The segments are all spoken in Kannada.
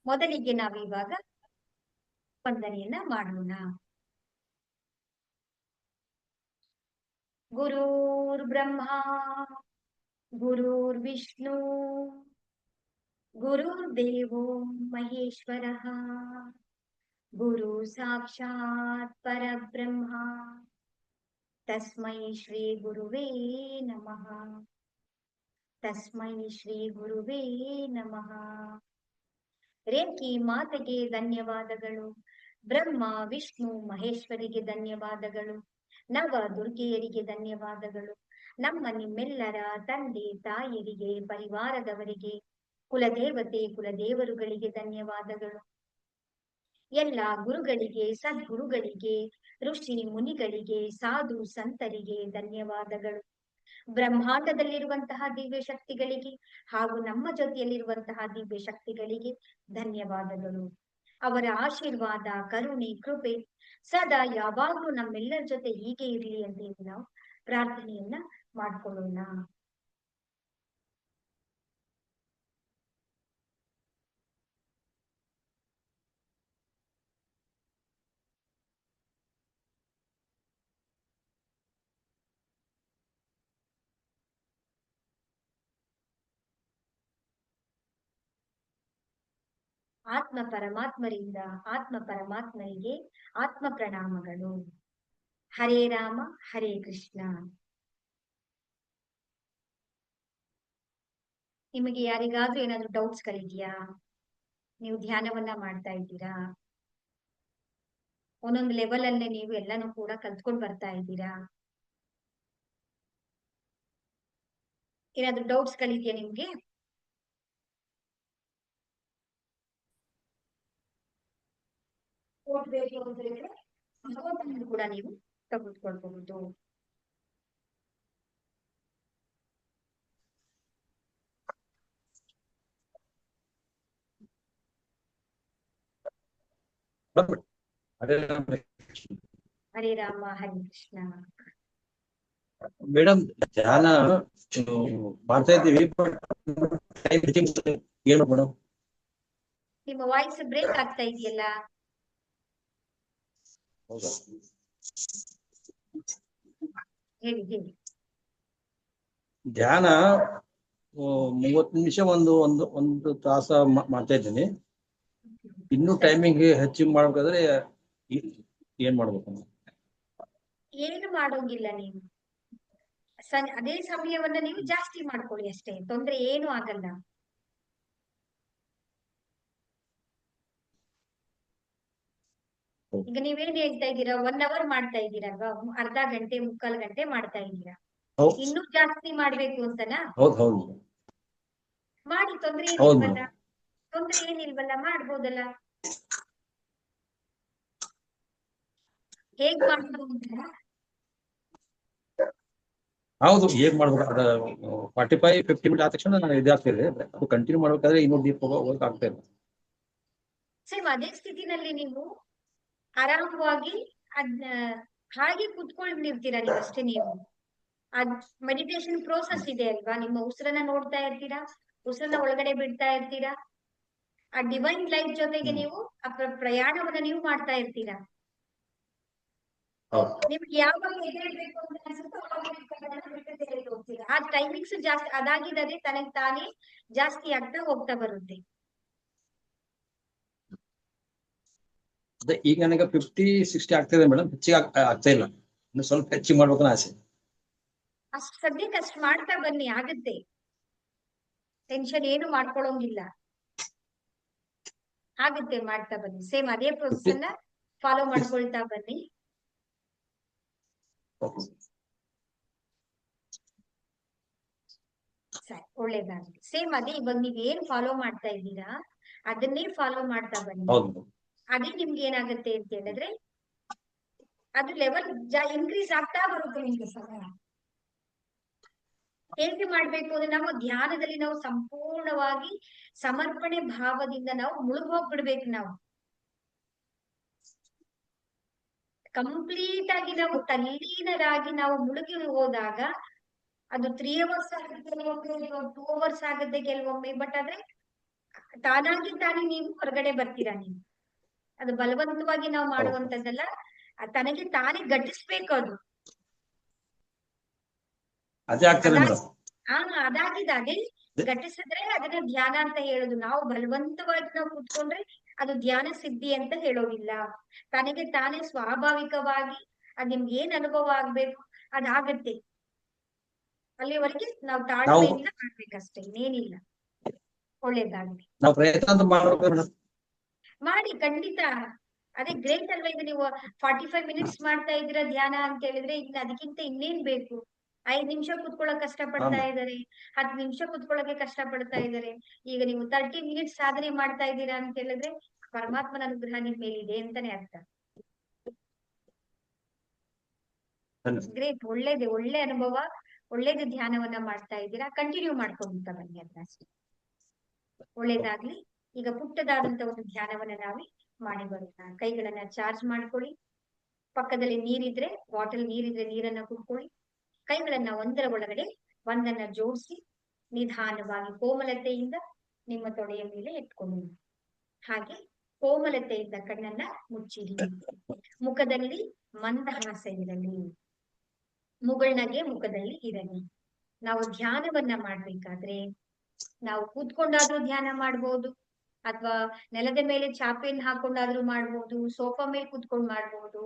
ಮೊದಲಿಗೆ ನಾವಿವಾಗ ವಂದನೆಯನ್ನ ಮಾಡೋಣ. ಗುರುರ್ ಬ್ರಹ್ಮ ಗುರುರ್ ವಿಷ್ಣು ಗುರುರ್ದೇವೋ ಮಹೇಶ್ವರಃ ಗುರು ಸಾಕ್ಷಾತ್ ಪರಬ್ರಹ್ಮ ತಸ್ಮೈ ಶ್ರೀ ಗುರುವೇ ನಮಃ. ತಸ್ಮೈ ಶ್ರೀ ಗುರುವೇ ನಮಃ. ರೇಖಿ ಮಾತೆಗೆ ಧನ್ಯವಾದಗಳು. ಬ್ರಹ್ಮ ವಿಷ್ಣು ಮಹೇಶ್ವರಿಗೆ ಧನ್ಯವಾದಗಳು. ನವ ದುರ್ಗೆಯರಿಗೆ ಧನ್ಯವಾದಗಳು. ನಮ್ಮ ನಿಮ್ಮೆಲ್ಲರ ತಂದೆ ತಾಯಿಯರಿಗೆ, ಪರಿವಾರದವರಿಗೆ, ಕುಲದೇವತೆ ಕುಲದೇವರುಗಳಿಗೆ ಧನ್ಯವಾದಗಳು. ಎಲ್ಲ ಗುರುಗಳಿಗೆ, ಸದ್ಗುರುಗಳಿಗೆ, ಋಷಿ ಮುನಿಗಳಿಗೆ, ಸಾಧು ಸಂತರಿಗೆ ಧನ್ಯವಾದಗಳು. ಬ್ರಹ್ಮಾಂಡದಲ್ಲಿರುವಂತಹ ದಿವ್ಯ ಶಕ್ತಿಗಳಿಗೆ ಹಾಗೂ ನಮ್ಮ ಜೊತೆಯಲ್ಲಿರುವಂತಹ ದಿವ್ಯ ಶಕ್ತಿಗಳಿಗೆ ಧನ್ಯವಾದಗಳು. ಅವರ ಆಶೀರ್ವಾದ, ಕರುಣೆ, ಕೃಪೆ ಸದಾ ಯಾವಾಗ್ಲೂ ನಮ್ಮೆಲ್ಲರ ಜೊತೆ ಹೀಗೆ ಇರಲಿ ಅಂತ ಹೇಳಿ ನಾವು ಪ್ರಾರ್ಥನೆಯನ್ನ ಮಾಡ್ಕೊಳ್ಳೋಣ. ಆತ್ಮ ಪರಮಾತ್ಮರಿಂದ ಆತ್ಮ ಪರಮಾತ್ಮರಿಗೆ ಆತ್ಮ ಪ್ರಣಾಮಗಳು. ಹರೇ ರಾಮ ಹರೇ ಕೃಷ್ಣ. ನಿಮಗೆ ಯಾರಿಗಾದ್ರೂ ಏನಾದ್ರೂ ಡೌಟ್ಸ್ ಗಳಿದೆಯಾ? ನೀವು ಧ್ಯಾನವನ್ನ ಮಾಡ್ತಾ ಇದ್ದೀರಾ, ಒಂದೊಂದು ಲೆವೆಲ್ ಅಲ್ಲೇ ನೀವು ಎಲ್ಲಾನು ಕೂಡ ಕಲ್ತ್ಕೊಂಡ್ ಬರ್ತಾ ಇದ್ದೀರಾ. ಏನಾದ್ರೂ ಡೌಟ್ಸ್ ಗಳಿದೆಯಾ ನಿಮ್ಗೆ? ಓದ್ಬೇಕು ಅಂತ ಹೇಳಿದ್ರೆ ಕೂಡ ನೀವು ತೆಗೆದುಕೊಳ್ಬಹುದು. ಹರೇ ರಾಮ ಹರೇ ಕೃಷ್ಣ. ಮೇಡಮ್ ಧ್ಯಾನ ಮಾಡ್ತಾ ಇದ್ದೀವಿ, ಏನು ಮೇಡಮ್? ನಿಮ್ಮ ವಾಯ್ಸ್ ಬ್ರೇಕ್ ಆಗ್ತಾ ಇದೆಯಲ್ಲ. ಹೌದಾ? ಹೇಳಿ ಹೇಳಿ. ಧ್ಯಾನ 30 ನಿಮಿಷ ಒಂದು ತಾಸ ಮಾಡ್ತಾ ಇದ್ದೀನಿ. ಇನ್ನು ಟೈಮಿಂಗ್ ಹೆಚ್ಚಿಗೆ ಮಾಡ್ಬೇಕಾದ್ರೆ ಏನ್ ಮಾಡ್ಬೇಕು? ಏನು ಮಾಡೋಂಗಿಲ್ಲ. ನೀವು ಅದೇ ಸಮಯವನ್ನ ನೀವು ಜಾಸ್ತಿ ಮಾಡ್ಕೊಳ್ಳಿ ಅಷ್ಟೇ, ತೊಂದ್ರೆ ಏನು ಆಗಲ್ಲ. ಈಗ ನೀವೇನ್ ಹೇಳ್ತಾ ಇದ್ದೀರಾ, 1 ಅವರ್ ಮಾಡ್ತಾ ಇದ್ದೀರಲ್ವಾ, ಅರ್ಧ ಗಂಟೆ ಮುಕ್ಕಾಲು ಗಂಟೆ ಮಾಡ್ತಾ ಇದ್ದೀರಾ. ಇನ್ನೂ ಜಾಸ್ತಿ ಮಾಡ್ಬೇಕು ಅಂತನಾ? ಹೌದು ಮಾಡಿ, ತೊಂದ್ರೆ ಏನಿಲ್ವಲ್ಲ. ತೊಂದ್ರೆ ಏನಿಲ್ವಲ್ಲ, ಮಾಡ್ಬೋದಲ್ಲ. ಹೇಗ್ ಮಾಡ್ಬೋದು ಅಂತ? ಹೌದು, ಹೇಗ್ ಮಾಡ್ಬೇಕು? ಅದ 45-50 ಮಿನಿಟ್ ಆದ ತಕ್ಷಣ ನಾನು ಇದಾಗ್ತಿದೆ. ಅದು ಕಂಟಿನ್ಯೂ ಮಾಡ್ಬೇಕಾದ್ರೆ ಇನ್ನೂ ಡೀಪ್ ಹೋಗಕ್ ಆಗ್ತಾ ಇಲ್ಲ. ಸೇಮ್ ಅದೇ ಸ್ಥಿತಿನಲ್ಲಿ ನೀವು ಆರಾಮವಾಗಿ ಅದ್ನ ಹಾಗೆ ಕುತ್ಕೊಂಡಿರ್ತೀರಾ ನೀವು ಅಷ್ಟೇ. ನೀವು ಅದ್ ಮೆಡಿಟೇಷನ್ ಪ್ರೋಸೆಸ್ ಇದೆ ಅಲ್ವಾ, ನಿಮ್ಮ ಉಸಿರನ್ನ ನೋಡ್ತಾ ಇರ್ತೀರಾ, ಉಸಿರನ್ನ ಒಳಗಡೆ ಬಿಡ್ತಾ ಇರ್ತೀರಾ. ಆ ಡಿವೈನ್ ಲೈಫ್ ಜೊತೆಗೆ ನೀವು ಆ ಪ್ರಯಾಣವನ್ನ ನೀವು ಮಾಡ್ತಾ ಇರ್ತೀರಾ. ನಿಮ್ಗೆ ಯಾವಾಗ ಎದ್ದೇಳ್ಬೇಕು ಅಂತ ಅನ್ಸುತ್ತೋ ಹೋಗ್ತೀರಾ. ಆ ಟೈಮಿಂಗ್ಸ್ ಜಾಸ್ತಿ ಅದಾಗಿದ್ದರೆ ತನಗ್ ತಾನೇ ಜಾಸ್ತಿ ಆಗ್ತಾ ಹೋಗ್ತಾ ಬರುತ್ತೆ. ಈಗ ನನಗೆ 50-60 ಆಗ್ತಿದೆ ಮೇಡಮ್, ಹೆಚ್ಚಿಗೆ ಆಗ್ತಾ ಇಲ್ಲ. ಇನ್ನು ಸ್ವಲ್ಪ ಹೆಚ್ಚಿಗೆ ಮಾಡ್ಬೇಕು ಆಸೆ. ಅಷ್ಟ್ ಸದ್ಯಕ್ಕೆ ಅಷ್ಟ್ ಮಾಡ್ತಾ ಬನ್ನಿ, ಆಗುತ್ತೆ. ಟೆನ್ಷನ್ ಏನು ಮಾಡ್ಕೊಳ್ಳೋಂಗಿಲ್ಲ, ಆಗುತ್ತೆ. ಮಾಡ್ತಾ ಬನ್ನಿ, ಸೇಮ್ ಅದೇ ಪ್ರೊಸೆಸ್ ಅನ್ನ ಫಾಲೋ ಮಾಡ್ಕೊಳ್ತಾ ಬನ್ನಿ. ಸರಿ, ಒಳ್ಳೇದಾಗ್ಲಿ. ಸೇಮ್ ಅದೇ ಇವಾಗ ನೀವ್ ಏನ್ ಫಾಲೋ ಮಾಡ್ತಾ ಇದ್ದೀರಾ ಅದನ್ನೇ ಫಾಲೋ ಮಾಡ್ತಾ ಬನ್ನಿ. ಅದೇ ನಿಮ್ಗೆ ಏನಾಗುತ್ತೆ ಅಂತ ಹೇಳಿದ್ರೆ ಅದು ಲೆವೆಲ್ ಇನ್ಕ್ರೀಸ್ ಆಗ್ತಾ ಬರುತ್ತೆ ನಿಮ್ಗೆ ಸಮಯ. ಹೇಗೆ ಮಾಡ್ಬೇಕು ಅಂದ್ರೆ, ನಮ್ಮ ಧ್ಯಾನದಲ್ಲಿ ನಾವು ಸಂಪೂರ್ಣವಾಗಿ ಸಮರ್ಪಣೆ ಭಾವದಿಂದ ನಾವು ಮುಳುಗೋಗ್ಬಿಡ್ಬೇಕು. ನಾವು ಕಂಪ್ಲೀಟ್ ಆಗಿ ನಾವು ತಲ್ಲೀನರಾಗಿ ನಾವು ಮುಳುಗಿ ಹೋದಾಗ ಅದು 3 ಅವರ್ಸ್ ಆಗುತ್ತೆ ಕೆಲವೊಮ್ಮೆ, 2 ಅವರ್ಸ್ ಆಗುತ್ತೆ ಕೆಲವೊಮ್ಮೆ. ಬಟ್ ಆದ್ರೆ ತಾನಾಗಿ ತಾನೇ ನೀವು ಹೊರಗಡೆ ಬರ್ತೀರಾ ನೀವು. ಅದು ಬಲವಂತವಾಗಿ ನಾವು ಮಾಡುವಂತದ್ದಲ್ಲ, ತನಗೆ ತಾನೇ ಘಟಿಸ್ಬೇಕು ಅದು. ಅದೇ ಆಗ್ತದೆ ಮೇಡಮ್. ಅದಾಗಿದ್ದಾಗೆ ಘಟಿಸಿದ್ರೆ ಅದನ್ನ ಧ್ಯಾನ ಅಂತ ಹೇಳುದು. ನಾವು ಬಲವಂತವಾಗಿ ನಾವು ಕೂತ್ಕೊಂಡ್ರೆ ಅದು ಧ್ಯಾನ ಸಿದ್ಧಿ ಅಂತ ಹೇಳೋದಿಲ್ಲ. ತನಗೆ ತಾನೇ ಸ್ವಾಭಾವಿಕವಾಗಿ ಅದ್ ನಿಮ್ಗೆ ಏನ್ ಅನುಭವ ಆಗ್ಬೇಕು ಅದಾಗತ್ತೆ. ಅಲ್ಲಿವರೆಗೆ ನಾವು ತಾಳ್ಮೆಯಿಂದ ಮಾಡ್ಬೇಕಷ್ಟೇ, ಇನ್ನೇನಿಲ್ಲ. ಒಳ್ಳೇದಾಗ್ಲಿ. ನಾವು ಪ್ರಯತ್ನ ಅಂತ ಮಾಡ್ಬೇಕು ಮಾಡಿ, ಖಂಡಿತ. ಅದೇ ಗ್ರೇಟ್ ಅಲ್ವಾ? ಈಗ ನೀವು 45 ಮಿನಿಟ್ಸ್ ಮಾಡ್ತಾ ಇದ್ದೀರಾ ಧ್ಯಾನ ಅಂತ ಹೇಳಿದ್ರೆ, ಇನ್ನು ಅದಕ್ಕಿಂತ ಇನ್ನೇನ್ ಬೇಕು? 5 ನಿಮಿಷ ಕುತ್ಕೊಳ್ಳೋಕೆ ಕಷ್ಟ ಪಡ್ತಾ ಇದಾರೆ, 10 ನಿಮಿಷ ಕುತ್ಕೊಳ್ಳೋಕೆ ಕಷ್ಟ ಪಡ್ತಾ ಇದಾರೆ. ಈಗ ನೀವು 30 ಮಿನಿಟ್ಸ್ ಸಾಧನೆ ಮಾಡ್ತಾ ಇದ್ದೀರಾ ಅಂತ ಹೇಳಿದ್ರೆ ಪರಮಾತ್ಮನ ಅನುಗ್ರಹ ನಿಮ್ ಮೇಲಿದೆ ಅಂತಾನೆ ಅರ್ಥ. ಗ್ರೇಟ್, ಒಳ್ಳೇದು, ಒಳ್ಳೆ ಅನುಭವ, ಒಳ್ಳೇದು. ಧ್ಯಾನವನ್ನ ಮಾಡ್ತಾ ಇದ್ದೀರಾ, ಕಂಟಿನ್ಯೂ ಮಾಡ್ಕೊಂತ ಬನ್ನಿ ಅದನ್ನ ಅಷ್ಟೇ. ಒಳ್ಳೇದಾಗ್ಲಿ. ಈಗ ಪುಟ್ಟದಾದಂತ ಒಂದು ಧ್ಯಾನವನ್ನ ನಾವೇ ಮಾಡಿ ಬರೋಣ. ಕೈಗಳನ್ನ ಚಾರ್ಜ್ ಮಾಡ್ಕೊಳ್ಳಿ. ಪಕ್ಕದಲ್ಲಿ ನೀರಿದ್ರೆ, ಬಾಟಲ್ ನೀರಿದ್ರೆ ನೀರನ್ನ ಕುಡ್ಕೊಳ್ಳಿ. ಕೈಗಳನ್ನ ಒಂದರ ಒಳಗಡೆ ಒಂದನ್ನ ಜೋಡಿಸಿ ನಿಧಾನವಾಗಿ ಕೋಮಲತೆಯಿಂದ ನಿಮ್ಮ ತೊಡೆಯ ಮೇಲೆ ಎತ್ಕೊಳ್ಳಿ. ಹಾಗೆ ಕೋಮಲತೆಯಿಂದ ಕಣ್ಣನ್ನ ಮುಚ್ಚಿರಿ. ಮುಖದಲ್ಲಿ ಮಂದಹಾಸ ಇರಲಿ, ಮುಗುಳ್ನಗೆ ಮುಖದಲ್ಲಿ ಇರಲಿ. ನಾವು ಧ್ಯಾನವನ್ನ ಮಾಡ್ಬೇಕಾದ್ರೆ ನಾವು ಕೂತ್ಕೊಂಡಾದ್ರೂ ಧ್ಯಾನ ಮಾಡ್ಬೋದು, ಅಥವಾ ನೆಲದ ಮೇಲೆ ಚಾಪೆಯನ್ನು ಹಾಕೊಂಡಾದ್ರೂ ಮಾಡ್ಬೋದು, ಸೋಫಾ ಮೇಲೆ ಕೂತ್ಕೊಂಡ್ ಮಾಡ್ಬೋದು,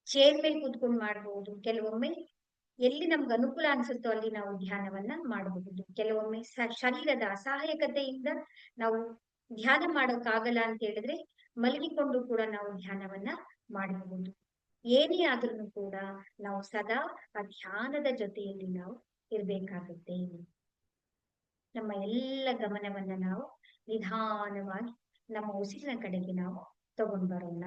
ಚೇರ್ ಮೇಲೆ ಕೂತ್ಕೊಂಡ್ ಮಾಡ್ಬೋದು. ಕೆಲವೊಮ್ಮೆ ಎಲ್ಲಿ ನಮ್ಗೆ ಅನುಕೂಲ ಅನ್ಸುತ್ತೋ ಅಲ್ಲಿ ನಾವು ಧ್ಯಾನವನ್ನ ಮಾಡಬಹುದು. ಕೆಲವೊಮ್ಮೆ ಶರೀರದ ಅಸಹಾಯಕತೆಯಿಂದ ನಾವು ಧ್ಯಾನ ಮಾಡೋಕ್ಕಾಗಲ್ಲ ಅಂತ ಹೇಳಿದ್ರೆ ಮಲಗಿಕೊಂಡು ಕೂಡ ನಾವು ಧ್ಯಾನವನ್ನ ಮಾಡಬಹುದು. ಏನೇ ಆದ್ರೂ ಕೂಡ ನಾವು ಸದಾ ಆ ಧ್ಯಾನದ ಜೊತೆಯಲ್ಲಿ ನಾವು ಇರ್ಬೇಕಾಗುತ್ತೆ. ನಮ್ಮ ಎಲ್ಲ ಗಮನವನ್ನ ನಾವು ನಿಧಾನವಾಗಿ ನಮ್ಮ ಉಸಿರಿನ ಕಡೆಗೆ ನಾವು ತಗೊಂಡ್ ಬರೋಣ.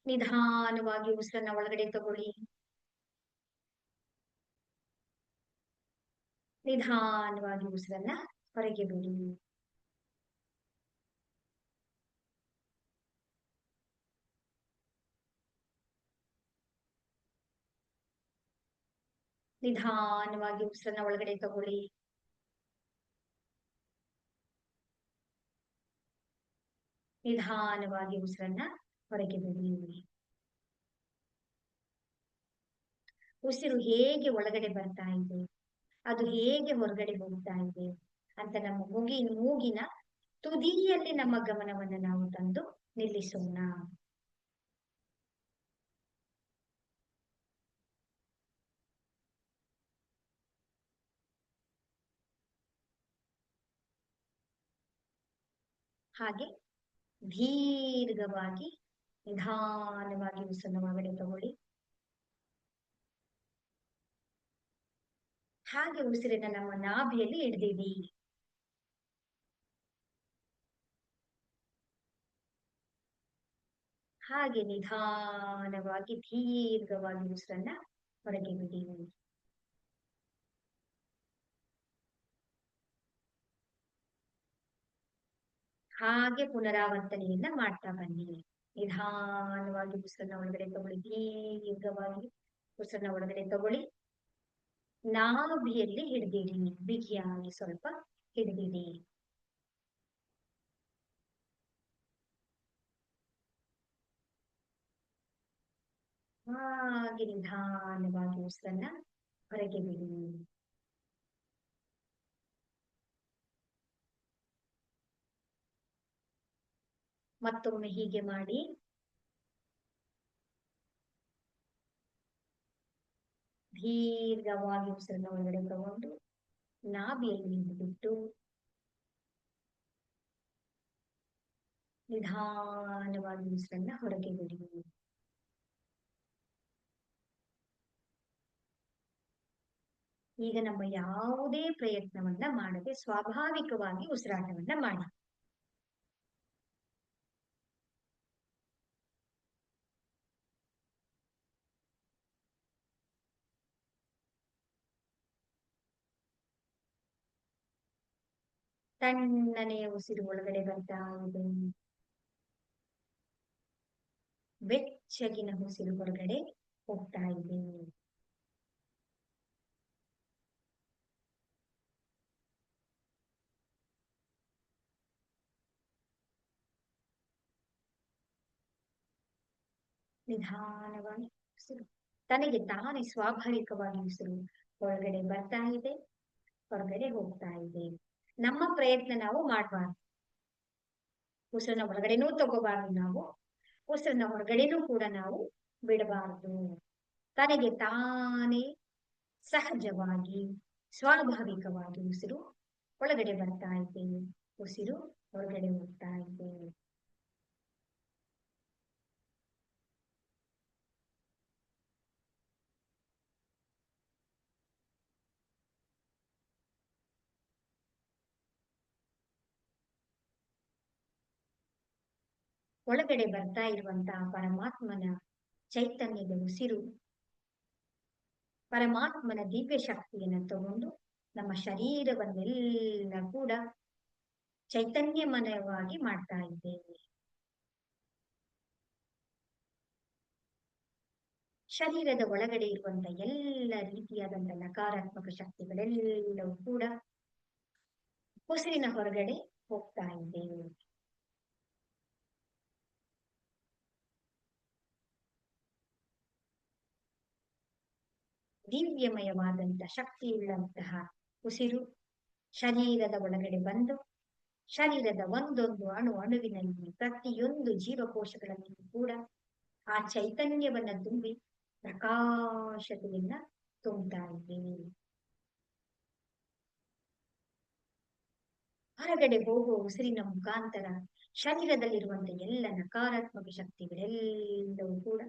ನಿಧಾನವಾಗಿ ಉಸಿರನ್ನ ಒಳಗಡೆ ತಗೊಳ್ಳಿ, ನಿಧಾನವಾಗಿ ಉಸಿರನ್ನ ಹೊರಗೆ ಬಿಡಿ. ನಿಧಾನವಾಗಿ ಉಸಿರನ್ನ ಒಳಗಡೆ ತಗೊಳ್ಳಿ, ನಿಧಾನವಾಗಿ ಉಸಿರನ್ನ ಹೊರಗೆ ಬಿಡಿ. ಉಸಿರು ಹೇಗೆ ಒಳಗಡೆ ಬರ್ತಾ ಇದೆ, ಅದು ಹೇಗೆ ಹೊರಗಡೆ ಹೋಗ್ತಾ ಇದೆ ಅಂತ ನಮ್ಮ ಮೂಗಿನ ತುದಿಯಲ್ಲಿ ನಮ್ಮ ಗಮನವನ್ನ ನಾವು ತಂದು ನಿಲ್ಲಿಸೋಣ. ಹಾಗೆ ದೀರ್ಘವಾಗಿ ನಿಧಾನವಾಗಿ ಉಸಿರನ್ನ ಒಳಗಡೆ ತಗೊಳ್ಳಿ. ಹಾಗೆ ಉಸಿರನ್ನ ನಮ್ಮ ನಾಭಿಯಲ್ಲಿ ಹಿಡ್ದಿಡಿ. ಹಾಗೆ ನಿಧಾನವಾಗಿ ದೀರ್ಘವಾಗಿ ಉಸಿರನ್ನ ಹೊರಗೆ ಬಿಡಿ. ಹಾಗೆ ಪುನರಾವರ್ತನೆಯನ್ನ ಮಾಡ್ತಾ ಬನ್ನಿ. ನಿಧಾನವಾಗಿ ಉಸಿರನ್ನ ಒಳಗಡೆ ತಗೊಳ್ಳಿ, ದೀರ್ಘವಾಗಿ ಉಸಿರನ್ನ ಒಳಗಡೆ ತಗೊಳ್ಳಿ. ನಾಭಿಯಲ್ಲಿ ಹಿಡ್ದಿಡಿ, ಬಿಗಿಯಾಗಿ ಸ್ವಲ್ಪ ಹಿಡ್ದಿಡಿ. ಹಾಗೆ ನಿಧಾನವಾಗಿ ಉಸಿರನ್ನ ಹೊರಗೆ ಬಿಡಿ. ಮತ್ತೊಮ್ಮೆ ಹೀಗೆ ಮಾಡಿ. ದೀರ್ಘವಾಗಿ ಉಸಿರನ್ನ ಒಳಗಡೆ ತಗೊಂಡು ನಾಭಿಯಲ್ಲಿ ಬಿಟ್ಟು ನಿಧಾನವಾಗಿ ಉಸಿರನ್ನ ಹೊರಗೆ ಬಿಡಿ. ಈಗ ನಮ್ಮ ಯಾವುದೇ ಪ್ರಯತ್ನವನ್ನ ಮಾಡದೆ ಸ್ವಾಭಾವಿಕವಾಗಿ ಉಸಿರಾಟವನ್ನ ಮಾಡಿ. ತಣ್ಣನೆಯ ಉಸಿರು ಒಳಗಡೆ ಬರ್ತಾ ಇದೆ, ಬೆಚ್ಚಗಿನ ಉಸಿರು ಹೊರಗಡೆ ಹೋಗ್ತಾ ಇದೆ. ನಿಧಾನವಾಗಿ ಉಸಿರು ತನಗೆ ತಾನೇ ಸ್ವಾಭಾವಿಕವಾಗಿ ಉಸಿರು ಒಳಗಡೆ ಬರ್ತಾ ಇದೆ, ಹೊರಗಡೆ ಹೋಗ್ತಾ ಇದೆ. ನಮ್ಮ ಪ್ರಯತ್ನ ನಾವು ಮಾಡಬಾರ್ದು. ಉಸಿರನ್ನ ಒಳಗಡೆನೂ ತಗೋಬಾರ್ದು, ನಾವು ಉಸಿರನ್ನ ಹೊರಗಡೆನೂ ಕೂಡ ನಾವು ಬಿಡಬಾರ್ದು. ತನಗೆ ತಾನೇ ಸಹಜವಾಗಿ ಸ್ವಾಭಾವಿಕವಾಗಿ ಉಸಿರು ಒಳಗಡೆ ಬರ್ತಾ ಇದೆ, ಉಸಿರು ಹೊರಗಡೆ ಹೋಗ್ತಾ ಇದೆ. ಒಳಗಡೆ ಬರ್ತಾ ಇರುವಂತಹ ಪರಮಾತ್ಮನ ಚೈತನ್ಯದ ಉಸಿರು ಪರಮಾತ್ಮನ ದಿವ್ಯ ಶಕ್ತಿಯನ್ನು ತಗೊಂಡು ನಮ್ಮ ಶರೀರವನ್ನೆಲ್ಲ ಕೂಡ ಚೈತನ್ಯಮಯವಾಗಿ ಮಾಡ್ತಾ ಇದ್ದೇವೆ. ಶರೀರದ ಒಳಗಡೆ ಇರುವಂತಹ ಎಲ್ಲ ರೀತಿಯಾದಂತಹ ನಕಾರಾತ್ಮಕ ಶಕ್ತಿಗಳೆಲ್ಲವೂ ಕೂಡ ಉಸಿರಿನ ಹೊರಗಡೆ ಹೋಗ್ತಾ ಇದೆ. ದಿವ್ಯಮಯವಾದಂತಹ ಶಕ್ತಿಯುಳ್ಳಂತಹ ಉಸಿರು ಶರೀರದ ಒಳಗಡೆ ಬಂದು ಶರೀರದ ಒಂದೊಂದು ಅಣುವಿನಲ್ಲಿ ಪ್ರತಿಯೊಂದು ಜೀವಕೋಶಗಳಲ್ಲಿ ಕೂಡ ಆ ಚೈತನ್ಯವನ್ನ ತುಂಬಿ ಪ್ರಕಾಶತೆಯನ್ನ ತುಂಬ್ತಾ ಇದೆ. ಹೊರಗಡೆ ಹೋಗುವ ಉಸಿರಿನ ಮುಖಾಂತರ ಶರೀರದಲ್ಲಿರುವಂತಹ ಎಲ್ಲ ನಕಾರಾತ್ಮಕ ಶಕ್ತಿಗಳೆಲ್ಲವೂ ಕೂಡ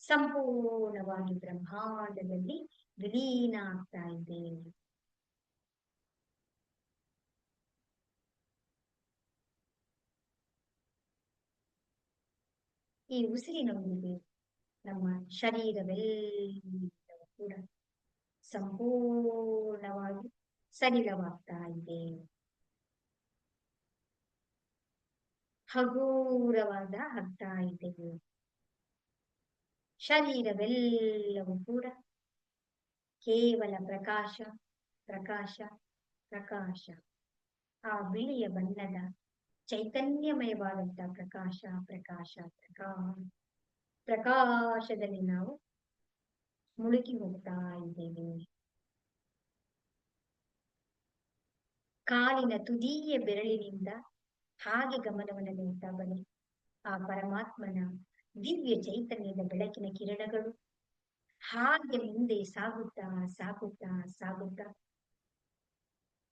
ಸಂಪೂರ್ಣವಾಗಿ ಬ್ರಹ್ಮಾಂಡದಲ್ಲಿ ವಿಲೀನ ಆಗ್ತಾ ಇದೆ. ಈ ಉಸಿರಿನೊಂದಿಗೆ ನಮ್ಮ ಶರೀರವೆಲ್ಲವೂ ಕೂಡ ಸಂಪೂರ್ಣವಾಗಿ ಸಡಿಲವಾಗ್ತಾ ಇದೆ. ಹಗೂರವಾದ ಆಗ್ತಾ ಇದೆ. ಶರೀರವೆಲ್ಲವೂ ಕೂಡ ಕೇವಲ ಪ್ರಕಾಶ ಪ್ರಕಾಶ ಪ್ರಕಾಶ, ಆ ಬಿಳಿಯ ಬಣ್ಣದ ಚೈತನ್ಯಮಯವಾದಂತಹ ಪ್ರಕಾಶ ಪ್ರಕಾಶ ಪ್ರಕಾಶದಲ್ಲಿ ನಾವು ಮುಳುಗಿ ಹೋಗ್ತಾ ಇದ್ದೇವೆ. ಕಾಲಿನ ತುದಿಯ ಬೆರಳಿನಿಂದ ಹಾಗೆ ಗಮನವನ್ನು ನೀಡ್ತಾ ಬನ್ನಿ. ಆ ಪರಮಾತ್ಮನ ದಿವ್ಯ ಚೈತನ್ಯದ ಬೆಳಕಿನ ಕಿರಣಗಳು ಹಾಗೆ ಮುಂದೆ ಸಾಗುತ್ತಾ ಸಾಗುತ್ತಾ ಸಾಗುತ್ತಾ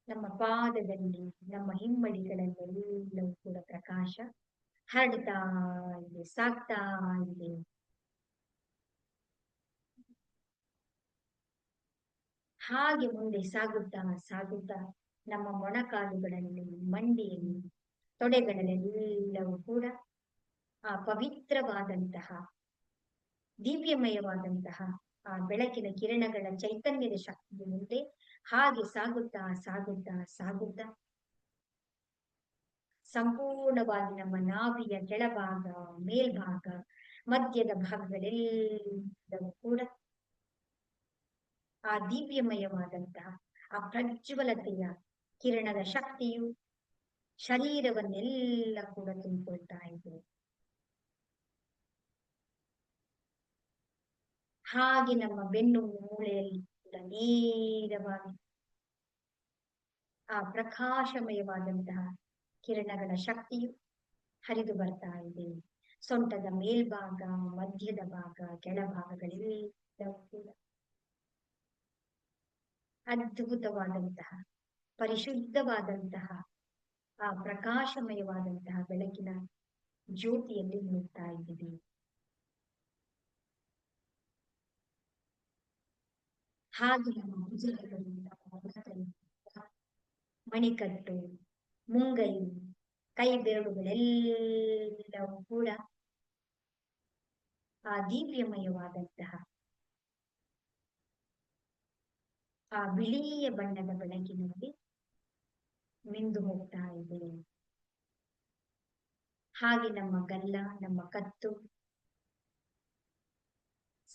ನಮ್ಮ ಪಾದದಲ್ಲಿ ನಮ್ಮ ಹಿಮ್ಮಡಿಗಳಲ್ಲೆಲ್ಲವೂ ಕೂಡ ಪ್ರಕಾಶ ಹರಡ್ತಾ ಇದೆ, ಸಾಗ್ತಾ ಇದೆ. ಹಾಗೆ ಮುಂದೆ ಸಾಗುತ್ತಾ ಸಾಗುತ್ತಾ ನಮ್ಮ ಮೊಣಕಾಲುಗಳಲ್ಲಿ, ಮಂಡಿಯಲ್ಲಿ, ತೊಡೆಗಳಲ್ಲೆಲ್ಲವೂ ಕೂಡ ಆ ಪವಿತ್ರವಾದಂತಹ ದಿವ್ಯಮಯವಾದಂತಹ ಆ ಬೆಳಕಿನ ಕಿರಣಗಳ ಚೈತನ್ಯದ ಶಕ್ತಿಯ ಮುಂದೆ ಹಾಗೆ ಸಾಗುತ್ತಾ ಸಾಗುತ್ತಾ ಸಾಗುತ್ತಾ ಸಂಪೂರ್ಣವಾಗಿ ನಮ್ಮ ನಾಭಿಯ ಕೆಳಭಾಗ, ಮೇಲ್ಭಾಗ, ಮಧ್ಯದ ಭಾಗಗಳೆಲ್ಲವೂ ಕೂಡ ಆ ದಿವ್ಯಮಯವಾದಂತಹ ಆ ಪ್ರಜ್ವಲತೆಯ ಕಿರಣದ ಶಕ್ತಿಯು ಶರೀರವನ್ನೆಲ್ಲ ಕೂಡ ತುಂಬಿಕೊಳ್ತಾ ಇದೆ. ಹಾಗೆ ನಮ್ಮ ಬೆನ್ನು ಮೂಳೆಯಲ್ಲಿ ಕೂಡ ನೇರವಾಗಿ ಆ ಪ್ರಕಾಶಮಯವಾದಂತಹ ಕಿರಣಗಳ ಶಕ್ತಿಯು ಹರಿದು ಬರ್ತಾ ಇದೆ. ಸೊಂಟದ ಮೇಲ್ಭಾಗ, ಮಧ್ಯದ ಭಾಗ, ಕೆಳಭಾಗಗಳೆಲ್ಲವೂ ಕೂಡ ಅದ್ಭುತವಾದಂತಹ ಪರಿಶುದ್ಧವಾದಂತಹ ಆ ಪ್ರಕಾಶಮಯವಾದಂತಹ ಬೆಳಕಿನ ಜ್ಯೋತಿಯಲ್ಲಿ ಮುಳುಗ್ತಾ ಇದ್ದೀವಿ. ಹಾಗೆ ನಮ್ಮ ಭುಜಗಳಿಂದ ಮಣಿಕಟ್ಟು, ಮುಂಗೈ, ಕೈ ಬೆರಳುಗಳೆಲ್ಲವೂ ಕೂಡ ಆ ದಿವ್ಯಮಯವಾದಂತಹ ಆ ಬಿಳಿಯ ಬಣ್ಣದ ಬೆಳಕಿನಲ್ಲಿ ಮಿಂದು ಹೋಗ್ತಾ ಇದೆ. ಹಾಗೆ ನಮ್ಮ ಗಲ್ಲ, ನಮ್ಮ ಕತ್ತು,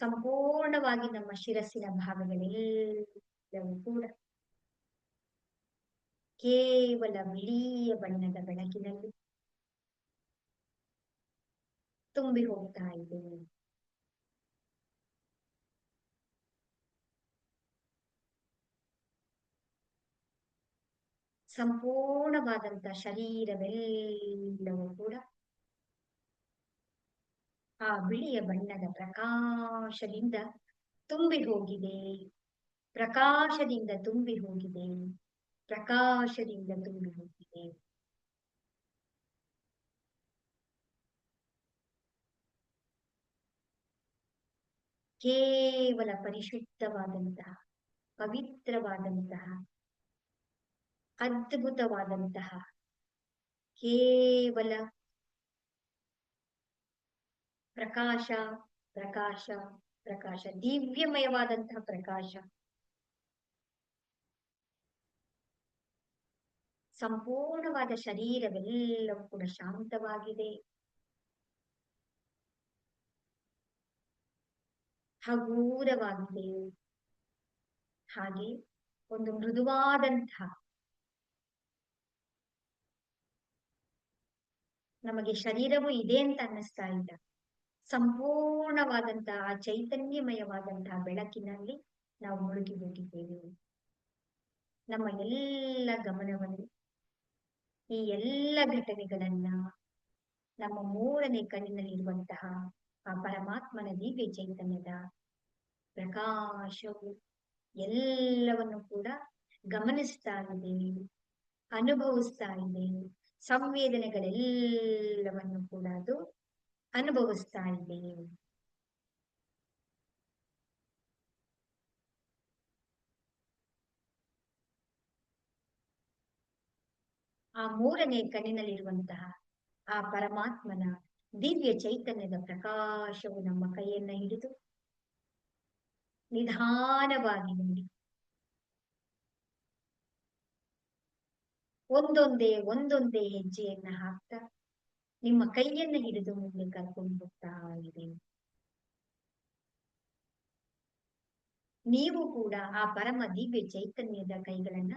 ಸಂಪೂರ್ಣವಾಗಿ ನಮ್ಮ ಶಿರಸ್ಸಿನ ಭಾಗಗಳೆಲ್ಲವೂ ಕೂಡ ಕೇವಲ ಬಿಳಿಯ ಬಣ್ಣದ ಬೆಳಕಿನಲ್ಲಿ ತುಂಬಿ ಹೋಗ್ತಾ ಇದೆ. ಸಂಪೂರ್ಣವಾದಂತ ಶರೀರವೆಲ್ಲವೂ ಕೂಡ ಆ ಬಿಳಿಯ ಬಣ್ಣದ ಪ್ರಕಾಶದಿಂದ ತುಂಬಿ ಹೋಗಿದೆ, ಪ್ರಕಾಶದಿಂದ ತುಂಬಿ ಹೋಗಿದೆ, ಪ್ರಕಾಶದಿಂದ ತುಂಬಿ ಹೋಗಿದೆ. ಕೇವಲ ಪರಿಶುದ್ಧವಾದಂತಹ, ಪವಿತ್ರವಾದಂತಹ, ಅದ್ಭುತವಾದಂತಹ, ಕೇವಲ ಪ್ರಕಾಶ, ಪ್ರಕಾಶ, ಪ್ರಕಾಶ, ದಿವ್ಯಮಯವಾದಂತಹ ಪ್ರಕಾಶ. ಸಂಪೂರ್ಣವಾದ ಶರೀರವೆಲ್ಲವೂ ಕೂಡ ಶಾಂತವಾಗಿದೆ, ಹಗೂರವಾಗಿದೆ. ಹಾಗೆ ಒಂದು ಮೃದುವಾದಂತಹ, ನಮಗೆ ಶರೀರವೂ ಇದೆ ಅಂತ ಅನ್ನಿಸ್ತಾ ಇಲ್ಲ, ಸಂಪೂರ್ಣವಾದಂತಹ ಚೈತನ್ಯಮಯವಾದಂತಹ ಬೆಳಕಿನಲ್ಲಿ ನಾವು ಮುಳುಗಿ ಹೋಗಿದ್ದೇವೆ. ನಮ್ಮ ಎಲ್ಲ ಗಮನವನ್ನು ಈ ಎಲ್ಲ ಘಟನೆಗಳನ್ನ ನಮ್ಮ ಮೂರನೇ ಕಣ್ಣಿನಲ್ಲಿರುವಂತಹ ಆ ಪರಮಾತ್ಮನ ದಿವ್ಯ ಚೈತನ್ಯದ ಪ್ರಕಾಶವು ಎಲ್ಲವನ್ನು ಕೂಡ ಗಮನಿಸ್ತಾ ಇದೆ, ಅನುಭವಿಸ್ತಾ ಇದೆ. ಸಂವೇದನೆಗಳೆಲ್ಲವನ್ನು ಕೂಡ ಅದು ಅನುಭವಿಸ್ತಾ ಇದೆ. ಆ ಮೂರನೇ ಕಣ್ಣಿನಲ್ಲಿರುವಂತಹ ಆ ಪರಮಾತ್ಮನ ದಿವ್ಯ ಚೈತನ್ಯದ ಪ್ರಕಾಶವು ನಮ್ಮ ಕೈಯನ್ನ ಹಿಡಿದು ನಿಧಾನವಾಗಿ ನೋಡಿ, ಒಂದೊಂದೇ ಒಂದೊಂದೇ ಹೆಜ್ಜೆಯನ್ನ ಹಾಕ್ತಾ ನಿಮ್ಮ ಕೈಯನ್ನ ಹಿಡಿದು ಮುಂದೆ ಕರ್ಕೊಂಡು ಹೋಗ್ತಾ ಇದೆ. ನೀವು ಕೂಡ ಆ ಪರಮ ದಿವ್ಯ ಚೈತನ್ಯದ ಕೈಗಳನ್ನ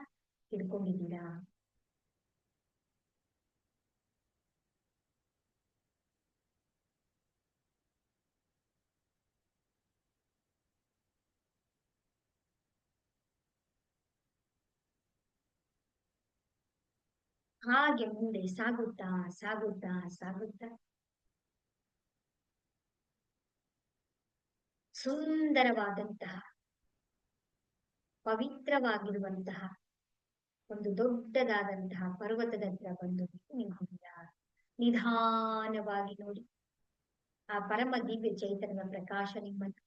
ಹಿಡ್ಕೊಂಡಿದ್ದೀರಾ. ಹಾಗೆ ಮುಂದೆ ಸಾಗುತ್ತಾ ಸಾಗುತ್ತಾ ಸಾಗುತ್ತಾ ಸುಂದರವಾದಂತಹ, ಪವಿತ್ರವಾಗಿರುವಂತಹ ಒಂದು ದೊಡ್ಡದಾದಂತಹ ಪರ್ವತದ ಹತ್ರ ಬಂದು ನಿಂತಿದ್ದೀರ. ನಿಧಾನವಾಗಿ ನೋಡಿ, ಆ ಪರಮ ದಿವ್ಯ ಚೈತನ್ಯದ ಪ್ರಕಾಶ ನಿಮ್ಮನ್ನು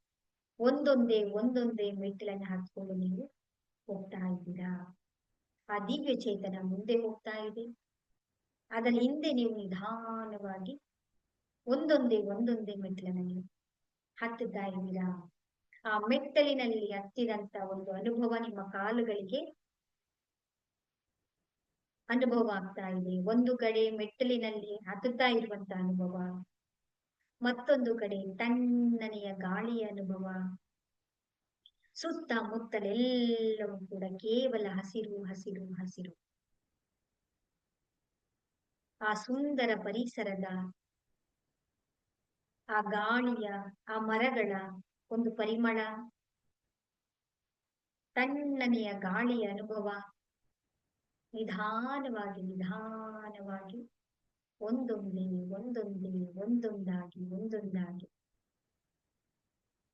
ಒಂದೊಂದೇ ಒಂದೊಂದೇ ಮೆಟ್ಟಿಲನ್ನು ಹಾಕಿಕೊಂಡು ನೀವು ಹೋಗ್ತಾ ಇದ್ದೀರಾ. ಆ ದಿವ್ಯ ಚೇತನ ಮುಂದೆ ಹೋಗ್ತಾ ಇದೆ, ಅದರ ಹಿಂದೆ ನೀವು ನಿಧಾನವಾಗಿ ಒಂದೊಂದೇ ಒಂದೊಂದೇ ಮೆಟ್ಟಿಲನ್ನು ನೀವು ಹತ್ತುತ್ತಾ ಇದ್ದೀರಾ. ಆ ಮೆಟ್ಟಲಿನಲ್ಲಿ ಹತ್ತಿದಂತ ಒಂದು ಅನುಭವ ನಿಮ್ಮ ಕಾಲುಗಳಿಗೆ ಅನುಭವ ಆಗ್ತಾ ಇದೆ. ಒಂದು ಕಡೆ ಮೆಟ್ಟಲಿನಲ್ಲಿ ಹತ್ತುತ್ತಾ ಇರುವಂತ ಅನುಭವ, ಮತ್ತೊಂದು ಕಡೆ ತಣ್ಣನೆಯ ಗಾಳಿಯ ಅನುಭವ, ಸುತ್ತಮುತ್ತಲೆಲ್ಲವೂ ಕೂಡ ಕೇವಲ ಹಸಿರು ಹಸಿರು ಹಸಿರು. ಆ ಸುಂದರ ಪರಿಸರದ, ಆ ಗಾಳಿಯ, ಆ ಮರಗಳ ಒಂದು ಪರಿಮಳ, ತಣ್ಣನೆಯ ಗಾಳಿಯ ಅನುಭವ, ನಿಧಾನವಾಗಿ ನಿಧಾನವಾಗಿ ಒಂದೊಂದೇ ಒಂದೊಂದೇ ಒಂದೊಂದಾಗಿ ಒಂದೊಂದಾಗಿ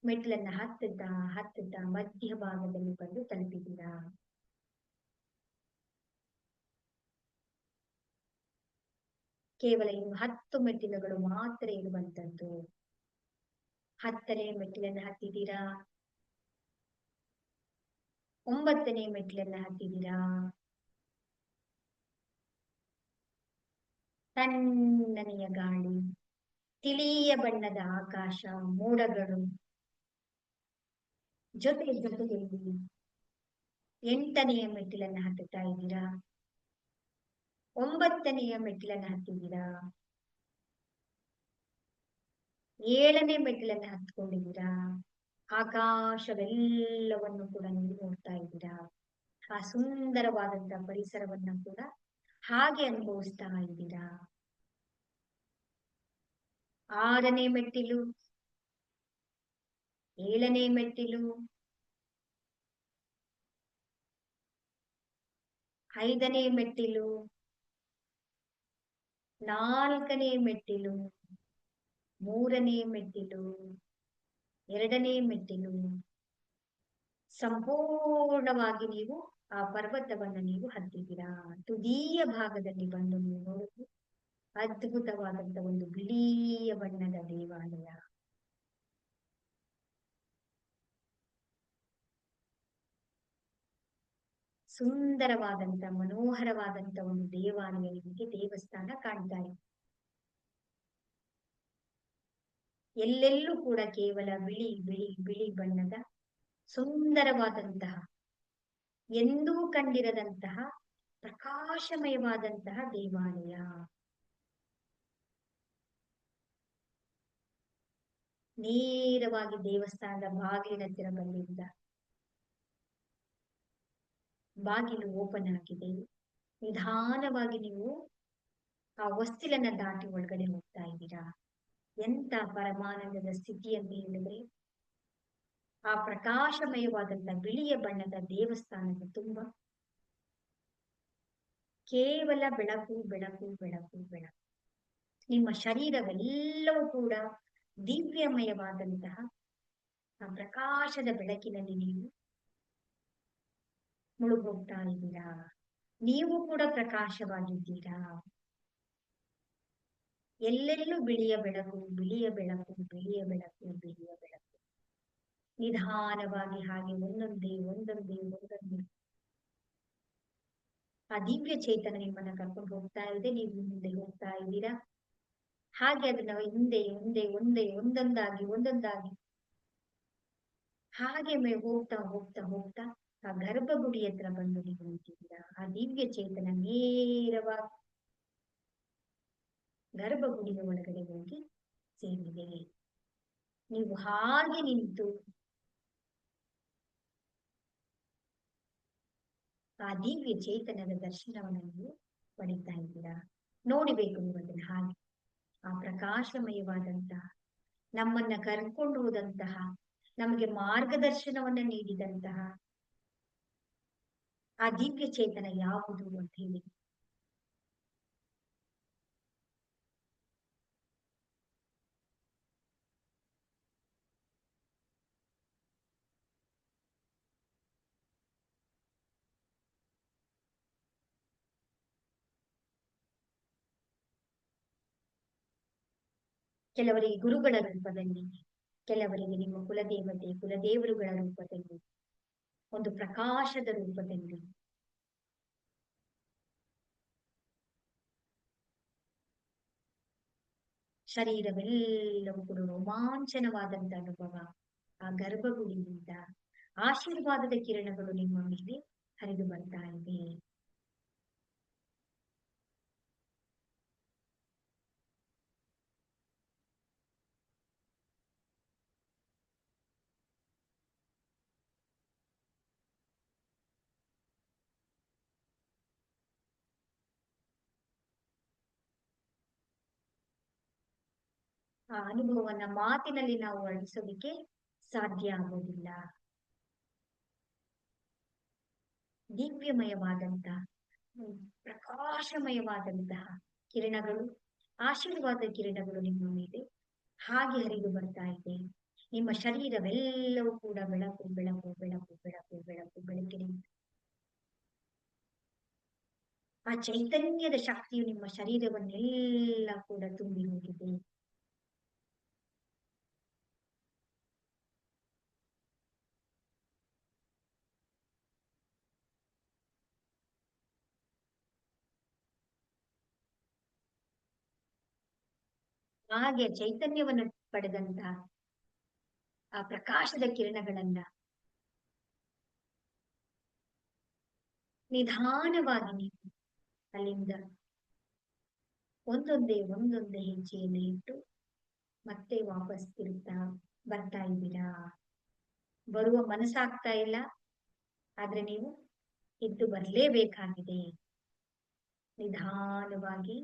ಮೆಟ್ಲನ್ನ ಹತ್ತುತ್ತಾ ಹತ್ತುತ್ತಾ ಮಧ್ಯ ಭಾಗದಲ್ಲಿ ಬಂದು ತಲುಪಿದ್ದೀರಾ. ಕೇವಲ ಇನ್ನು 10 ಮೆಟ್ಟಿಲುಗಳು ಮಾತ್ರ ಇರುವಂತದ್ದು. 10ನೇ ಮೆಟ್ಟಿಲನ್ನ ಹತ್ತಿದ್ದೀರಾ, 9ನೇ ಮೆಟ್ಟಿಲನ್ನ ಹತ್ತಿದ್ದೀರಾ. ತಣ್ಣನೆಯ ಗಾಳಿ, ತಿಳಿಯ ಬಣ್ಣದ ಆಕಾಶ, ಮೋಡಗಳು ಜೊತೆ ಜೊತೆಯಲ್ಲಿ 8ನೆಯ ಮೆಟ್ಟಿಲನ್ನ ಹತ್ತುತ್ತಾ ಇದ್ದೀರಾ, 9ನೆಯ ಮೆಟ್ಟಿಲನ್ನ ಹತ್ತಿದ್ದೀರಾ, 7ನೇ ಮೆಟ್ಟಿಲನ್ನ ಹತ್ಕೊಂಡಿದ್ದೀರಾ. ಆಕಾಶವೆಲ್ಲವನ್ನು ಕೂಡ ನೀವು ನೋಡ್ತಾ ಇದ್ದೀರಾ. ಆ ಸುಂದರವಾದಂತಹ ಪರಿಸರವನ್ನ ಕೂಡ ಹಾಗೆ ಅನುಭವಿಸ್ತಾ ಇದ್ದೀರಾ. 6ನೇ ಮೆಟ್ಟಿಲು, 7ನೇ ಮೆಟ್ಟಿಲು, 5ನೇ ಮೆಟ್ಟಿಲು, 4ನೇ ಮೆಟ್ಟಿಲು, 3ನೇ ಮೆಟ್ಟಿಲು, 2ನೇ ಮೆಟ್ಟಿಲು. ಸಂಪೂರ್ಣವಾಗಿ ನೀವು ಆ ಪರ್ವತವನ್ನು ನೀವು ಹತ್ತಿದ್ದೀರಾ. ತುದಿಯ ಭಾಗದಲ್ಲಿ ಬಂದು ನೀವು ನೋಡಿದ್ರೆ ಅದ್ಭುತವಾದಂತ ಒಂದು ಬಿಳಿಯ ಬಣ್ಣದ ದೇವಾಲಯ. ಸುಂದರವಾದಂತ ಮನೋಹರವಾದಂತ ಒಂದು ದೇವಾಲಯ, ನಿಮಗೆ ದೇವಸ್ಥಾನ ಕಾಣ್ತಾ ಇದೆ. ಎಲ್ಲೆಲ್ಲೂ ಕೂಡ ಕೇವಲ ಬಿಳಿ ಬಿಳಿ ಬಿಳಿ ಬಣ್ಣದ ಸುಂದರವಾದಂತಹ, ಎಂದೂ ಕಂಡಿರದಂತಹ ಪ್ರಕಾಶಮಯವಾದಂತಹ ದೇವಾಲಯ. ನೇರವಾಗಿ ದೇವಸ್ಥಾನದ ಬಾಗಿಲಿನ ಹತ್ತಿರ ಬಂದಿದ್ದ ಬಾಗಿಲು ಓಪನ್ ಆಗಿದೆ. ನಿಧಾನವಾಗಿ ನೀವು ಆ ಹೊಸ್ತಿಲನ್ನ ದಾಟಿ ಒಳಗಡೆ ಹೋಗ್ತಾ ಇದ್ದೀರಾ. ಎಂತ ಪರಮಾನಂದದ ಸ್ಥಿತಿ ಅಂತ ಹೇಳಿದ್ರೆ, ಆ ಪ್ರಕಾಶಮಯವಾದಂತ ಬಿಳಿಯ ಬಣ್ಣದ ದೇವಸ್ಥಾನದ ತುಂಬ ಕೇವಲ ಬೆಳಕು ಬೆಳಕು ಬೆಳಕು ಬೆಳಕು. ನಿಮ್ಮ ಶರೀರವೆಲ್ಲವೂ ಕೂಡ ದಿವ್ಯಮಯವಾದಂತಹ ಆ ಪ್ರಕಾಶದ ಬೆಳಕಿನಲ್ಲಿ ನೀವು ಮುಳುಗೋಗ್ತಾ ಇದ್ದೀರಾ. ನೀವು ಕೂಡ ಪ್ರಕಾಶವಾಗಿದ್ದೀರಾ. ಎಲ್ಲೆಲ್ಲೂ ಬಿಳಿಯ ಬೆಳಕು ಬಿಳಿಯ ಬೆಳಕು ಬಿಳಿಯ ಬೆಳಕು ಬಿಳಿಯ ಬೆಳಕು. ನಿಧಾನವಾಗಿ ಹಾಗೆ ಒಂದೊಂದೇ ಒಂದೊಂದೇ ಒಂದೊಂದೇ ಆ ದಿವ್ಯ ಚೇತನ ನಿಮ್ಮನ್ನ ಕರ್ಕೊಂಡು ಹೋಗ್ತಾ ಇದೆ. ನೀವು ಮುಂದೆ ಹೋಗ್ತಾ ಇದ್ದೀರಾ. ಹಾಗೆ ಅದನ್ನ ಹಿಂದೆ ಒಂದೇ ಒಂದೇ ಒಂದೊಂದಾಗಿ ಒಂದೊಂದಾಗಿ ಹಾಗೆ ಹೋಗ್ತಾ ಹೋಗ್ತಾ ಹೋಗ್ತಾ ಆ ಗರ್ಭಗುಡಿ ಹತ್ರ ಬಂದು ನೀವು ನಿಂತಿದ್ದೀರಾ. ಆ ದಿವ್ಯ ಚೇತನ ನೇರವಾಗಿ ಗರ್ಭಗುಡಿಯ ಒಳಗಡೆ ಹೋಗಿ ಸೇರಿದೆ. ನೀವು ಹಾಗೆ ನಿಂತು ಆ ದಿವ್ಯ ಚೇತನದ ದರ್ಶನವನ್ನು ನೀವು ಪಡಿತಾ ಇದ್ದೀರಾ. ನೋಡಿಬೇಕು ನೀವು ಅದನ್ನ ಹಾಗೆ. ಆ ಪ್ರಕಾಶಮಯವಾದಂತಹ, ನಮ್ಮನ್ನ ಕರ್ಕೊಂಡು ಹೋದಂತಹ, ನಮಗೆ ಮಾರ್ಗದರ್ಶನವನ್ನ ನೀಡಿದಂತಹ ಆ ದಿವ್ಯ ಚೇತನ ಯಾವುದು ಅಂತ ಹೇಳಿ ಕೆಲವರಿಗೆ ಗುರುಗಳ ರೂಪದಲ್ಲಿ, ಕೆಲವರಿಗೆ ನಿಮ್ಮ ಕುಲದೇವತೆ ಕುಲದೇವರುಗಳ ರೂಪದಲ್ಲಿ, ಒಂದು ಪ್ರಕಾಶದ ರೂಪದಲ್ಲಿ, ಶರೀರವೆಲ್ಲವೂ ಕೂಡ ರೋಮಾಂಚನವಾದಂತ ಅನುಭವ. ಆ ಗರ್ಭಗುಡಿಯಿಂದ ಆಶೀರ್ವಾದದ ಕಿರಣಗಳು ನಿಮ್ಮ ಮೇಲೆ ಹರಿದು ಬರ್ತಾ ಇದೆ. ಆ ಅನುಭವವನ್ನ ಮಾತಿನಲ್ಲಿ ನಾವು ವರ್ಣಿಸೋದಿಕ್ಕೆ ಸಾಧ್ಯ ಆಗೋದಿಲ್ಲ. ದಿವ್ಯಮಯವಾದಂತಹ ಪ್ರಕಾಶಮಯವಾದಂತಹ ಕಿರಣಗಳು, ಆಶೀರ್ವಾದ ಕಿರಣಗಳು ನಿಮ್ಮ ಮೇಲೆ ಹಾಗೆ ಹರಿದು ಬರ್ತಾ ಇದೆ. ನಿಮ್ಮ ಶರೀರವೆಲ್ಲವೂ ಕೂಡ ಬೆಳಕು ಬೆಳಕು ಬೆಳಕು ಬೆಳಕು ಬೆಳಕು ಬೆಳಕಿನಿಂದ ಆ ಚೈತನ್ಯದ ಶಕ್ತಿಯು ನಿಮ್ಮ ಶರೀರವನ್ನೆಲ್ಲ ಕೂಡ ತುಂಬಿ ಹೋಗಿದೆ. ಹಾಗೆ ಚೈತನ್ಯವನ್ನು ಪಡೆದಂತಹ ಆ ಪ್ರಕಾಶದ ಕಿರಣಗಳನ್ನ ನಿಧಾನವಾಗಿ ನೀವು ಅಲ್ಲಿಂದ ಒಂದೊಂದೇ ಒಂದೊಂದೇ ಹೆಜ್ಜೆಯನ್ನು ಇಟ್ಟು ಮತ್ತೆ ವಾಪಸ್ ತಿರುಗ್ತಾ ಬರ್ತಾ ಇದ್ದೀರಾ. ಬರುವ ಮನಸ್ಸಾಗ್ತಾ ಇಲ್ಲ, ಆದ್ರೆ ನೀವು ಎದ್ದು ಬರಲೇಬೇಕಾಗಿದೆ. ನಿಧಾನವಾಗಿ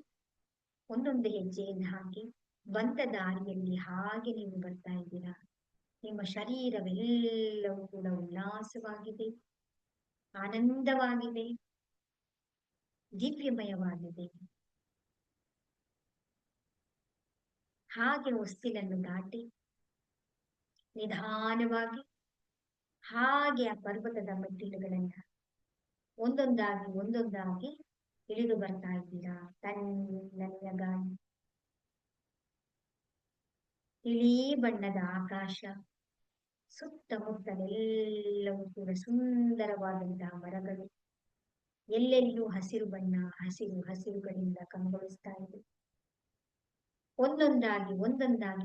ಒಂದೊಂದು ಹೆಜ್ಜೆಯನ್ನು ಹಾಕಿ ಬಂದ ದಾರಿಯಲ್ಲಿ ಹಾಗೆ ನೀವು ಬರ್ತಾ ಇದ್ದೀರಾ. ನಿಮ್ಮ ಶರೀರವೆಲ್ಲವೂ ಕೂಡ ಉಲ್ಲಾಸವಾಗಿದೆ, ಆನಂದವಾಗಿದೆ. ದಿವ್ಯಮಯವಾಗಿದೆ. ಹಾಗೆ ಹೊಸ್ತಿಲನ್ನು ದಾಟಿ ನಿಧಾನವಾಗಿ ಹಾಗೆ ಆ ಪರ್ವತದ ಮೆಟ್ಟಿಲುಗಳನ್ನ ಒಂದೊಂದಾಗಿ ಇಳಿದು ಬರ್ತಾ ಇದ್ದೀರಾ. ತಣ್ಣನೆಯ ಗಾಳಿ, ತಿಳಿ ಬಣ್ಣದ ಆಕಾಶ, ಸುತ್ತಮುತ್ತಲೆಲ್ಲವೂ ಕೂಡ ಸುಂದರವಾದಂತಹ ಮರಗಳು, ಎಲ್ಲೆಲ್ಲೂ ಹಸಿರು ಬಣ್ಣ, ಹಸಿರುಗಳಿಂದ ಕಂಗೊಳಿಸ್ತಾ ಇದೆ. ಒಂದೊಂದಾಗಿ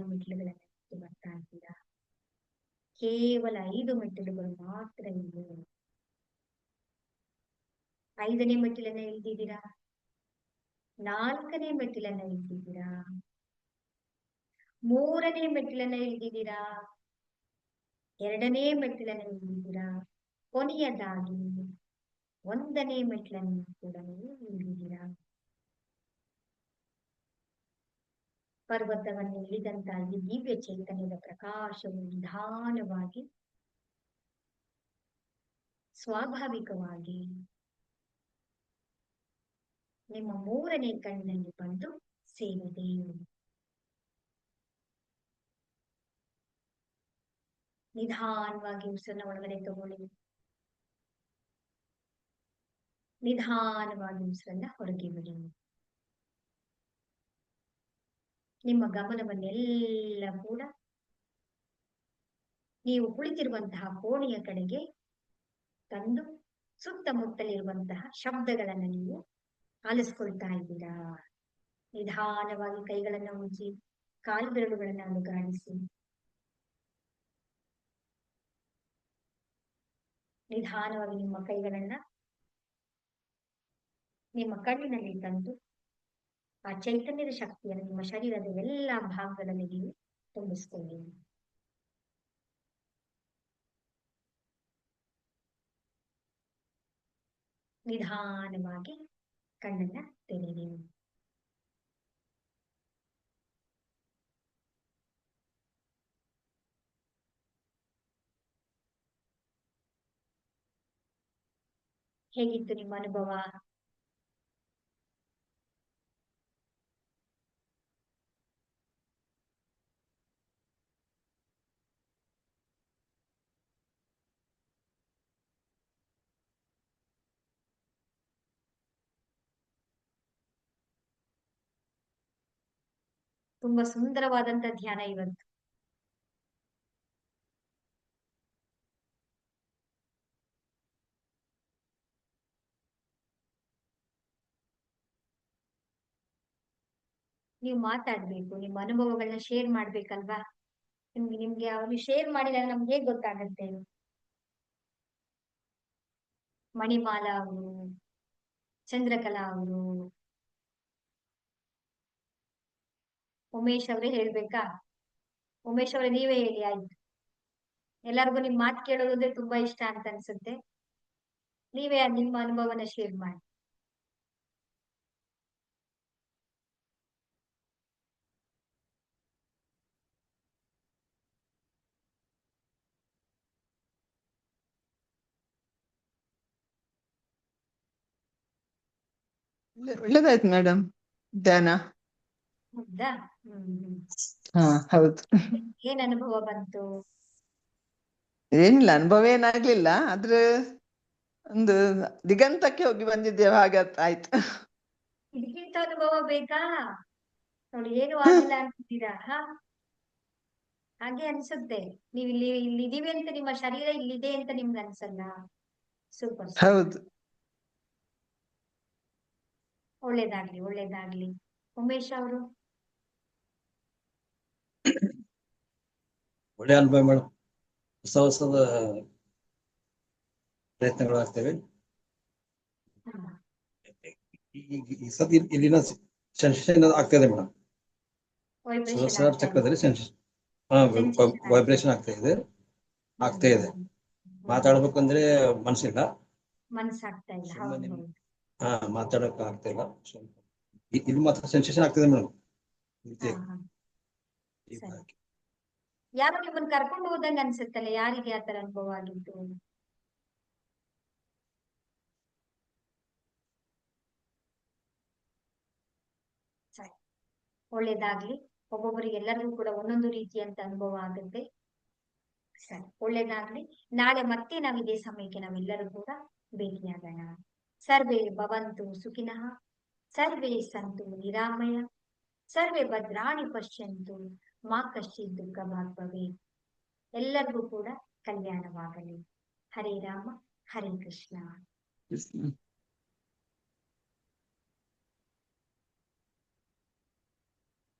ಮೆಟ್ಟಿಲುಗಳನ್ನು ಹತ್ತಿ ಬರ್ತಾ ಇದ್ದೀರಾ. ಕೇವಲ 5 ಮೆಟ್ಟಿಲುಗಳು ಮಾತ್ರ ಇವೆ. 5ನೇ ಮೆಟ್ಟಿಲನ್ನ ಇಳಿದಿದ್ದೀರಾ, 4ನೇ ಮೆಟ್ಟಿಲನ್ನ ಇಳಿದಿದ್ದೀರಾ, 3ನೇ ಮೆಟ್ಟಿಲನ್ನ ಇಳಿದಿದ್ದೀರಾ, 2ನೇ ಮೆಟ್ಟಿಲನ್ನ ಇಳಿದಿದ್ದೀರಾ, ಕೊನೆಯದಾಗಿ 1ನೇ ಮೆಟ್ಟಿಲನ್ನು ಕೂಡ ನೀವು ಇಳಿದಿದ್ದೀರಾ. ಪರ್ವತವನ್ನು ಇಳಿದಂತಹ ಈ ದಿವ್ಯ ಚೈತನ್ಯದ ಪ್ರಕಾಶವು ನಿಧಾನವಾಗಿ ಸ್ವಾಭಾವಿಕವಾಗಿ ನಿಮ್ಮ 3ನೇ ಕಣ್ಣಿನಲ್ಲಿ ಬಂದು ಸೇರಿದೆ. ನಿಧಾನವಾಗಿ ಉಸಿರನ್ನ ಒಳಗಡೆ ತಗೊಳ್ಳಿ, ನಿಧಾನವಾಗಿ ಉಸಿರನ್ನ ಹೊರಗೆ ಬಿಡಿ. ನಿಮ್ಮ ಗಮನವನ್ನೆಲ್ಲ ಕೂಡ ನೀವು ಕುಳಿತಿರುವಂತಹ ಕೋಣೆಯ ಕಡೆಗೆ ತಂದು ಸುತ್ತಮುತ್ತಲಿರುವಂತಹ ಶಬ್ದಗಳನ್ನು ನೀವು ಆಲಿಸ್ಕೊಳ್ತಾ ಇದ್ದೀರಾ. ನಿಧಾನವಾಗಿ ಕೈಗಳನ್ನ ಉಜ್ಜಿ, ಕಾಲು ಬೆರಳುಗಳನ್ನ ಅಲುಗಾಡಿಸಿ, ನಿಧಾನವಾಗಿ ನಿಮ್ಮ ಕೈಗಳನ್ನ ನಿಮ್ಮ ಕಣ್ಣಿನಲ್ಲಿ ತಂದು ಆ ಚೈತನ್ಯದ ಶಕ್ತಿಯನ್ನು ನಿಮ್ಮ ಶರೀರದ ಎಲ್ಲಾ ಭಾಗಗಳಲ್ಲಿ ನೀವು ತುಂಬಿಸ್ಕೊಳ್ಳಿ. ನಿಧಾನವಾಗಿ ಕಣ್ಣನ್ನ ತೆರೆಯಿರಿ. ಹೇಗಿತ್ತು ನಿಮ್ಮ ಅನುಭವ? ತುಂಬಾ ಸುಂದರವಾದಂತ ಧ್ಯಾನ ಇವತ್ತು. ನೀವು ಮಾತಾಡ್ಬೇಕು, ನಿಮ್ಮ ಅನುಭವಗಳನ್ನ ಶೇರ್ ಮಾಡ್ಬೇಕಲ್ವಾ? ನಿಮ್ಗೆ ಅವ್ರು ಶೇರ್ ಮಾಡಿದಾಗ ನಮ್ಗೆ ಹೇಗ್ ಗೊತ್ತಾಗತ್ತೆ? ಮಣಿಮಾಲಾ ಅವರು, ಚಂದ್ರಕಲಾ ಅವರು, ಉಮೇಶ್ ಅವರೇ ಹೇಳ್ಬೇಕಾ? ಉಮೇಶ್ ಅವರೇ ನೀವೇ ಹೇಳಿ ಆಯ್ತು. ಎಲ್ಲರಿಗೂ ನಿಮ್ ಮಾತು ಕೇಳೋದಂದ್ರೆ ತುಂಬಾ ಇಷ್ಟ ಅಂತ ಅನ್ಸುತ್ತೆ. ನೀವೇ ನಿಮ್ಮ ಅನುಭವನ ಶೇರ್ ಮಾಡಿ. ಒಳ್ಳೇದಾಯ್ತು ಮೇಡಮ್ ಧ್ಯಾನ. ಹೌದಾ? ಹ್ಮ್. ಹಾ ಹೌದು. ಏನ್ ಅನುಭವ ಬಂತು? ಏನಿಲ್ಲ, ಅನುಭವ ಏನಾಗ್ಲಿಲ್ಲ, ಆದ್ರೆ ಒಂದು ದಿಗಂತಕ್ಕೆ ಹೋಗಿ ಬಂದಿದ್ದೇವೆ ಹಾಗೆ ಆಯ್ತು. ಇದಕ್ಕಿಂತ ಅನುಭವ ಬೇಕಾ? ನೋಡಿ, ಏನು ಆಗಿಲ್ಲ ಅಂತಿದ್ದೀರಾ? ಹಾಗೆ ಅನ್ಸುತ್ತೆ. ನೀವು ಇಲ್ಲಿದ್ದೀವಿ ಅಂತ, ನಿಮ್ಮ ಶರೀರ ಇಲ್ಲಿದೆ ಅಂತ ನಿಮ್ಗೆ ಅನ್ಸಲ್ಲ. ಸೂಪರ್. ಹೌದು. ಒಳ್ಳೇದಾಗ್ಲಿ. ಉಮೇಶ್ ಅವರು? ಒಳ್ಳೆ ಅನುಭವ ಮೇಡಮ್. ಹೊಸದ ಪ್ರಯತ್ನಗಳು ಆಗ್ತವೆ. ಈ ಸತಿ ಇಲ್ಲಿನ ಸೆನ್ಸೇಷನ್ ಆಗ್ತಾ ಇದೆ ಮೇಡಮ್. ಚಕ್ರದಲ್ಲಿ ವೈಬ್ರೇಷನ್ ಆಗ್ತಾ ಇದೆ. ಮಾತಾಡ್ಬೇಕಂದ್ರೆ ಮನಸ್ಸಿಲ್ಲ. ಮನಸ್ಸಾಗ್ತಾ ಇಲ್ಲ. ಮಾತಾಡಕ್ ಆಗ್ತಾ ಇಲ್ಲ. ಇಲ್ಲಿ ಮಾತ್ರ ಸೆನ್ಸೇಷನ್ ಆಗ್ತಿದೆ ಮೇಡಮ್. ಯಾರು ನಿಮ್ಮನ್ನ ಕರ್ಕೊಂಡು ಹೋದಂಗ ಅನ್ಸುತ್ತಲ್ಲ, ಯಾರಿಗೆ ಆತರ ಅನುಭವ ಆಗಿತ್ತು? ಒಳ್ಳೇದಾಗ್ಲಿ. ಒಬ್ಬೊಬ್ಬರಿಗೆ ಎಲ್ಲರಿಗೂ ಕೂಡ ಒಂದೊಂದು ರೀತಿಯಂತ ಅನುಭವ ಆಗುತ್ತೆ. ಸರಿ, ಒಳ್ಳೇದಾಗ್ಲಿ. ನಾಳೆ ಮತ್ತೆ ನಾವು ಇದೇ ಸಮಯಕ್ಕೆ ನಾವೆಲ್ಲರೂ ಕೂಡ ಭೇಟಿಯಾಗೋಣ. ಸರ್ವೇ ಭವಂತು ಸುಖಿನಃ, ಸರ್ವೇ ಸಂತು ನಿರಾಮಯ, ಸರ್ವೇ ಭದ್ರಾಣಿ ಪಶ್ಯಂತು, ಮಾ ಕಶ್ಚಿತ್ ದುಃಖ ಭಾಗ್ ಭವೇತ್. ಎಲ್ಲರಿಗೂ ಕೂಡ ಕಲ್ಯಾಣವಾಗಲಿ. ಹರೇ ರಾಮ, ಹರೇ ಕೃಷ್ಣ.